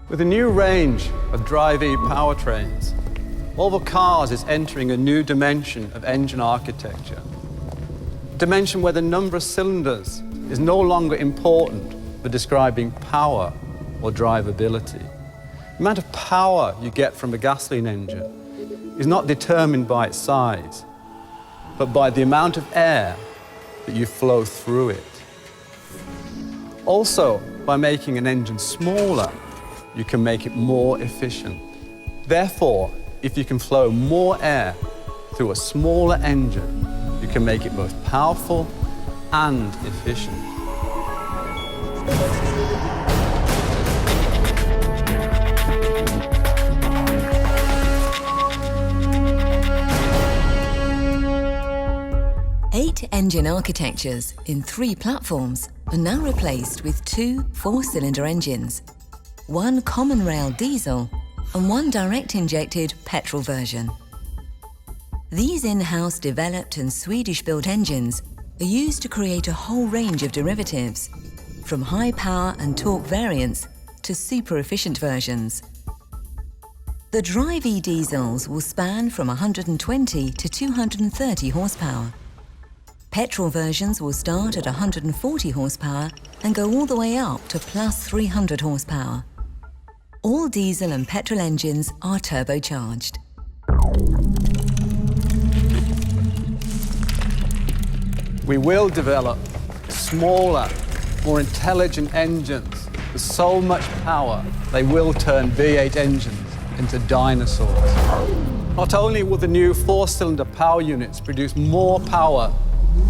With a new range of Drive-E powertrains, Volvo Cars is entering a new dimension of engine architecture. A dimension where the number of cylinders is no longer important for describing power or drivability. The amount of power you get from a gasoline engine is not determined by its size, but by the amount of air that you flow through it. Also, by making an engine smaller, you can make it more efficient. Therefore, if you can flow more air through a smaller engine, you can make it both powerful and efficient. Eight engine architectures in 3 platforms are now replaced with 2 4-cylinder engines, 1 common rail diesel and 1 direct-injected petrol version. These in-house developed and Swedish-built engines are used to create a whole range of derivatives, from high power and torque variants to super-efficient versions. The Drive-E diesels will span from 120 to 230 horsepower. Petrol versions will start at 140 horsepower and go all the way up to plus 300 horsepower. All diesel and petrol engines are turbocharged. We will develop smaller, more intelligent engines with so much power they will turn V8 engines into dinosaurs. Not only will the new 4-cylinder power units produce more power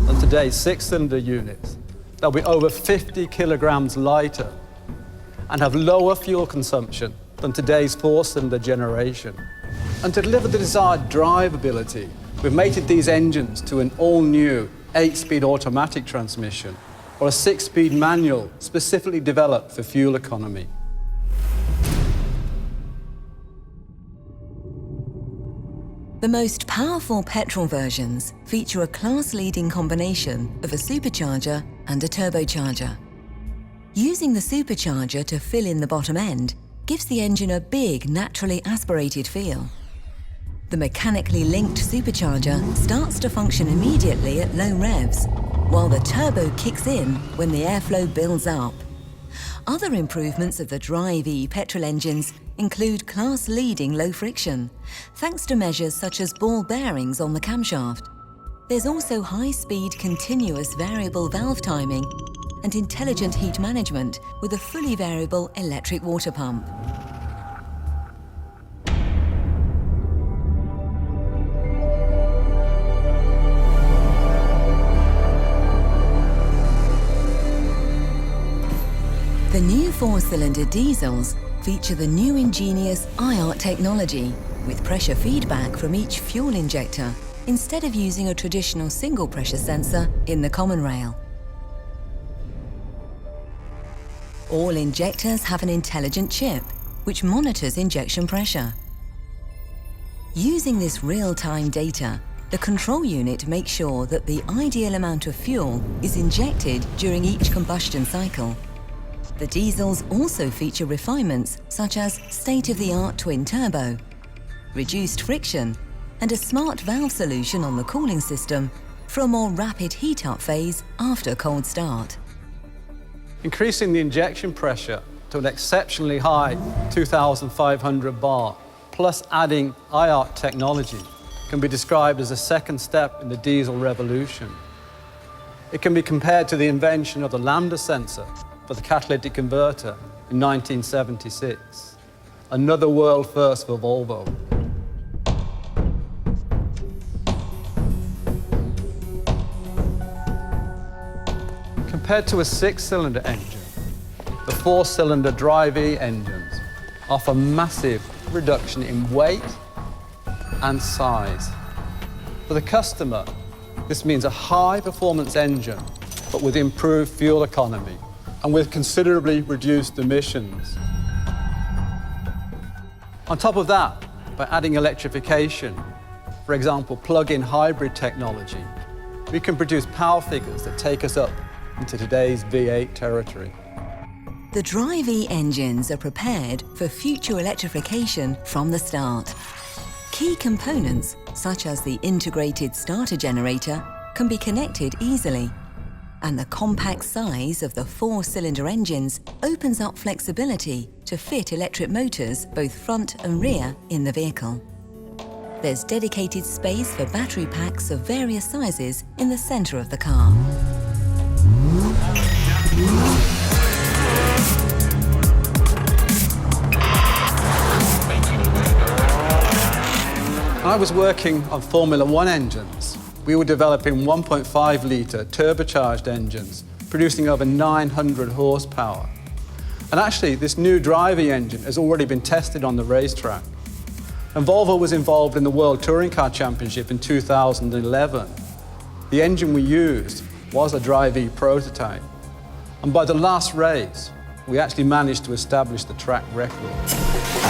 than today's 6-cylinder units, they'll be over 50 kilograms lighter and have lower fuel consumption than today's 4-cylinder generation. And to deliver the desired drivability, we've mated these engines to an all-new 8-speed automatic transmission or a 6-speed manual specifically developed for fuel economy. The most powerful petrol versions feature a class-leading combination of a supercharger and a turbocharger. Using the supercharger to fill in the bottom end gives the engine a big, naturally aspirated feel. The mechanically linked supercharger starts to function immediately at low revs, while the turbo kicks in when the airflow builds up. Other improvements of the Drive-E petrol engines include class-leading low friction, thanks to measures such as ball bearings on the camshaft. There's also high-speed continuous variable valve timing and intelligent heat management with a fully variable electric water pump. The new 4-cylinder diesels feature the new ingenious IART technology with pressure feedback from each fuel injector instead of using a traditional single pressure sensor in the common rail. All injectors have an intelligent chip which monitors injection pressure. Using this real-time data, the control unit makes sure that the ideal amount of fuel is injected during each combustion cycle. The diesels also feature refinements such as state-of-the-art twin-turbo, reduced friction, and a smart valve solution on the cooling system for a more rapid heat-up phase after cold start. Increasing the injection pressure to an exceptionally high 2,500 bar, plus adding IART technology, can be described as a second step in the diesel revolution. It can be compared to the invention of the lambda sensor for the catalytic converter in 1976. Another world first for Volvo. Compared to a 6-cylinder engine, the 4-cylinder Drive-E engines offer massive reduction in weight and size. For the customer, this means a high-performance engine, but with improved fuel economy and with considerably reduced emissions. On top of that, by adding electrification, for example, plug-in hybrid technology, we can produce power figures that take us up into today's V8 territory. The Drive-E engines are prepared for future electrification from the start. Key components, such as the integrated starter generator, can be connected easily, and the compact size of the 4-cylinder engines opens up flexibility to fit electric motors both front and rear in the vehicle. There's dedicated space for battery packs of various sizes in the centre of the car. When I was working on Formula One engines, we were developing 1.5-litre turbocharged engines, producing over 900 horsepower. And actually, this new Drive-E engine has already been tested on the racetrack. And Volvo was involved in the World Touring Car Championship in 2011. The engine we used was a Drive-E prototype. And by the last race, we actually managed to establish the track record.